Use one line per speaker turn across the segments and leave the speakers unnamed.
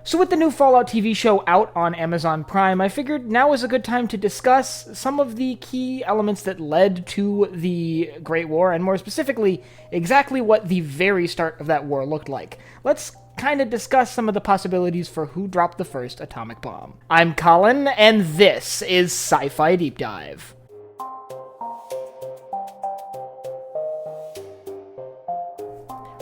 So with the new Fallout TV show out on Amazon Prime, I figured now is a good time to discuss some of the key elements that led to the Great War, and more specifically, exactly what the very start of that war looked like. Let's kind of discuss some of the possibilities for who dropped the first atomic bomb. I'm Colin, and this is Sci-Fi Deep Dive.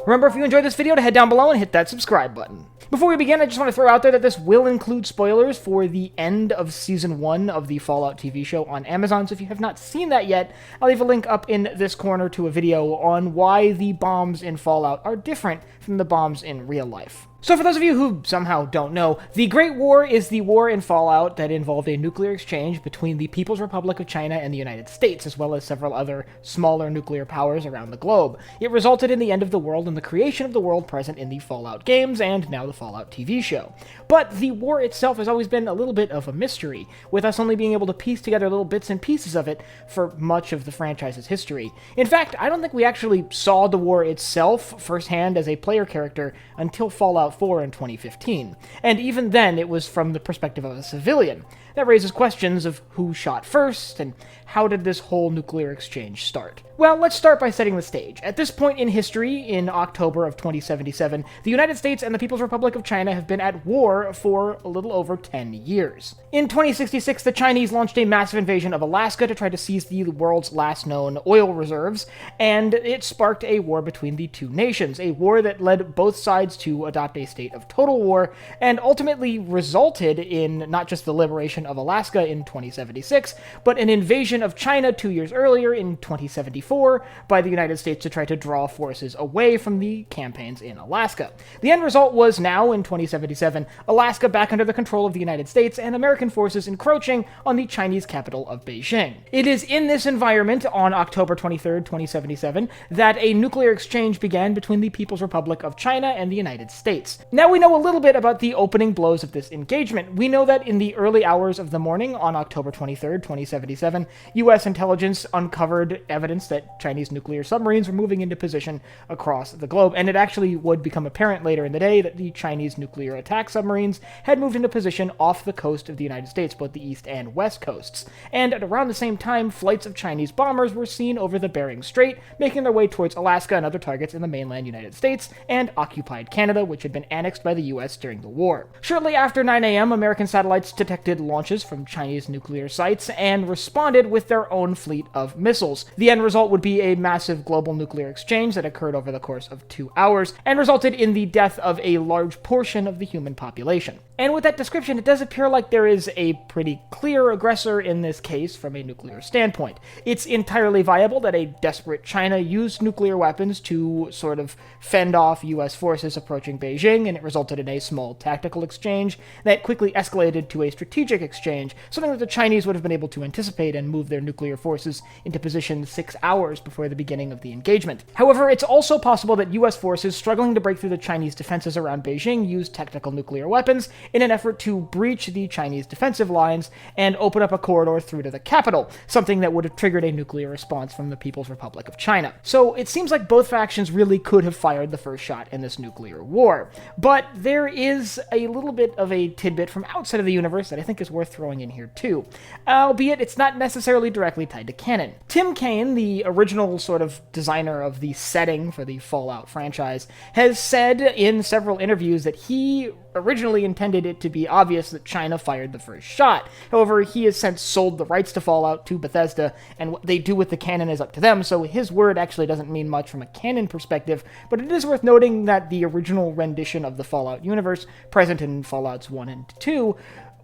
Remember, if you enjoyed this video, to head down below and hit that subscribe button. Before we begin, I just want to throw out there that this will include spoilers for the end of Season 1 of the Fallout TV show on Amazon, so if you have not seen that yet, I'll leave a link up in this corner to a video on why the bombs in Fallout are different from the bombs in real life. So for those of you who somehow don't know, the Great War is the war in Fallout that involved a nuclear exchange between the People's Republic of China and the United States, as well as several other smaller nuclear powers around the globe. It resulted in the end of the world and the creation of the world present in the Fallout games and now the Fallout TV show. But the war itself has always been a little bit of a mystery, with us only being able to piece together little bits and pieces of it for much of the franchise's history. In fact, I don't think we actually saw the war itself firsthand as a player character until Fallout 4 in 2015, and even then it was from the perspective of a civilian. That raises questions of who shot first, and how did this whole nuclear exchange start? Well, let's start by setting the stage. At this point in history, in October of 2077, the United States and the People's Republic of China have been at war for a little over 10 years. In 2066, the Chinese launched a massive invasion of Alaska to try to seize the world's last known oil reserves, and it sparked a war between the two nations, a war that led both sides to adopt a state of total war, and ultimately resulted in not just the liberation of Alaska in 2076, but an invasion of China 2 years earlier in 2074 by the United States to try to draw forces away from the campaigns in Alaska. The end result was now, in 2077, Alaska back under the control of the United States and American forces encroaching on the Chinese capital of Beijing. It is in this environment, on October 23rd, 2077, that a nuclear exchange began between the People's Republic of China and the United States. Now we know a little bit about the opening blows of this engagement. We know that in the early hours of the morning on October 23rd, 2077, U.S. intelligence uncovered evidence that Chinese nuclear submarines were moving into position across the globe, and it actually would become apparent later in the day that the Chinese nuclear attack submarines had moved into position off the coast of the United States, both the east and west coasts. And at around the same time, flights of Chinese bombers were seen over the Bering Strait, making their way towards Alaska and other targets in the mainland United States and occupied Canada, which had been annexed by the U.S. during the war. Shortly after 9 a.m., American satellites detected launches from Chinese nuclear sites and responded with their own fleet of missiles. The end result would be a massive global nuclear exchange that occurred over the course of 2 hours and resulted in the death of a large portion of the human population. And with that description, it does appear like there is a pretty clear aggressor in this case from a nuclear standpoint. It's entirely viable that a desperate China used nuclear weapons to sort of fend off U.S. forces approaching Beijing, and it resulted in a small tactical exchange that quickly escalated to a strategic exchange, something that the Chinese would have been able to anticipate and move their nuclear forces into position 6 hours before the beginning of the engagement. However, it's also possible that U.S. forces struggling to break through the Chinese defenses around Beijing used tactical nuclear weapons in an effort to breach the Chinese defensive lines and open up a corridor through to the capital, something that would have triggered a nuclear response from the People's Republic of China. So it seems like both factions really could have fired the first shot in this nuclear war. But there is a little bit of a tidbit from outside of the universe that I think is worth throwing in here too, albeit it's not necessarily directly tied to canon. Tim Kaine, the original sort of designer of the setting for the Fallout franchise, has said in several interviews that he originally intended it to be obvious that China fired the first shot. However, he has since sold the rights to Fallout to Bethesda, and what they do with the canon is up to them, so his word actually doesn't mean much from a canon perspective, but it is worth noting that the original rendition of the Fallout universe, present in Fallouts 1 and 2,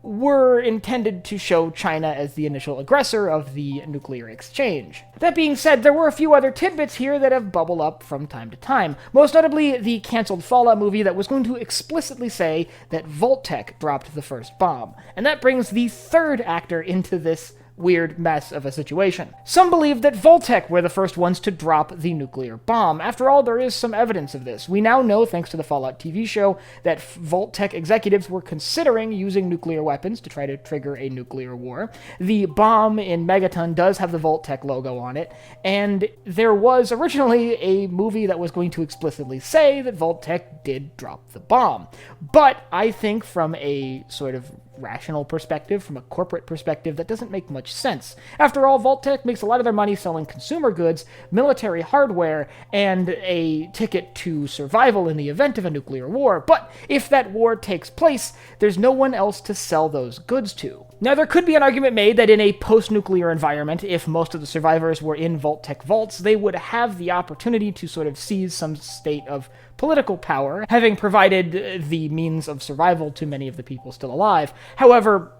were intended to show China as the initial aggressor of the nuclear exchange. That being said, there were a few other tidbits here that have bubbled up from time to time, most notably the cancelled Fallout movie that was going to explicitly say that Voltech dropped the first bomb. And that brings the third actor into this weird mess of a situation. Some believe that Voltech were the first ones to drop the nuclear bomb. After all, there is some evidence of this. We now know, thanks to the Fallout TV show, that Voltech executives were considering using nuclear weapons to try to trigger a nuclear war. The bomb in Megaton does have the Voltech logo on it, and there was originally a movie that was going to explicitly say that Voltech did drop the bomb. But I think from a sort of rational perspective, from a corporate perspective, that doesn't make much sense. After all, Voltech makes a lot of their money selling consumer goods, military hardware, and a ticket to survival in the event of a nuclear war. But if that war takes place, there's no one else to sell those goods to. Now, there could be an argument made that in a post-nuclear environment, if most of the survivors were in Voltech vaults, they would have the opportunity to sort of seize some state of political power, having provided the means of survival to many of the people still alive. However,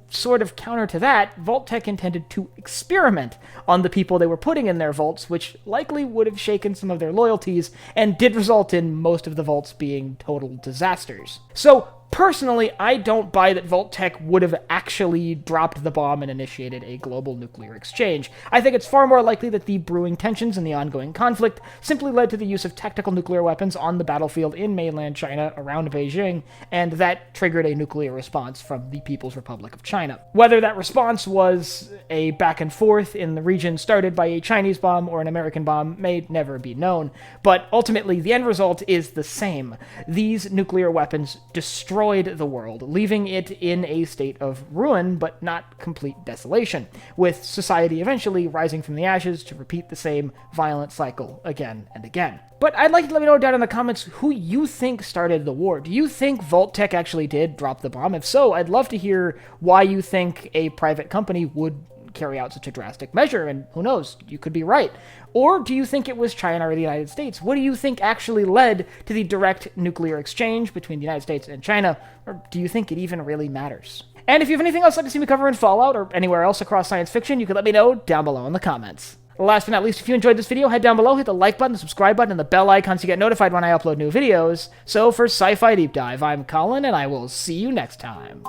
sort of counter to that, Voltech intended to experiment on the people they were putting in their vaults, which likely would have shaken some of their loyalties, and did result in most of the vaults being total disasters. So, personally, I don't buy that Voltech would have actually dropped the bomb and initiated a global nuclear exchange. I think it's far more likely that the brewing tensions and the ongoing conflict simply led to the use of tactical nuclear weapons on the battlefield in mainland China around Beijing, and that triggered a nuclear response from the People's Republic of China. Whether that response was a back and forth in the region started by a Chinese bomb or an American bomb may never be known, but ultimately the end result is the same. These nuclear weapons destroyed the world, leaving it in a state of ruin, but not complete desolation, with society eventually rising from the ashes to repeat the same violent cycle again and again. But I'd like you to let me know down in the comments who you think started the war. Do you think Voltech actually did drop the bomb? If so, I'd love to hear why you think a private company would carry out such a drastic measure, and who knows, you could be right. Or do you think it was China or the United States? What do you think actually led to the direct nuclear exchange between the United States and China? Or do you think it even really matters? And if you have anything else you'd like to see me cover in Fallout or anywhere else across science fiction, you can let me know down below in the comments. Last but not least, if you enjoyed this video, head down below, hit the like button, the subscribe button, and the bell icon so you get notified when I upload new videos. So for Sci-Fi Deep Dive, I'm Colin, and I will see you next time.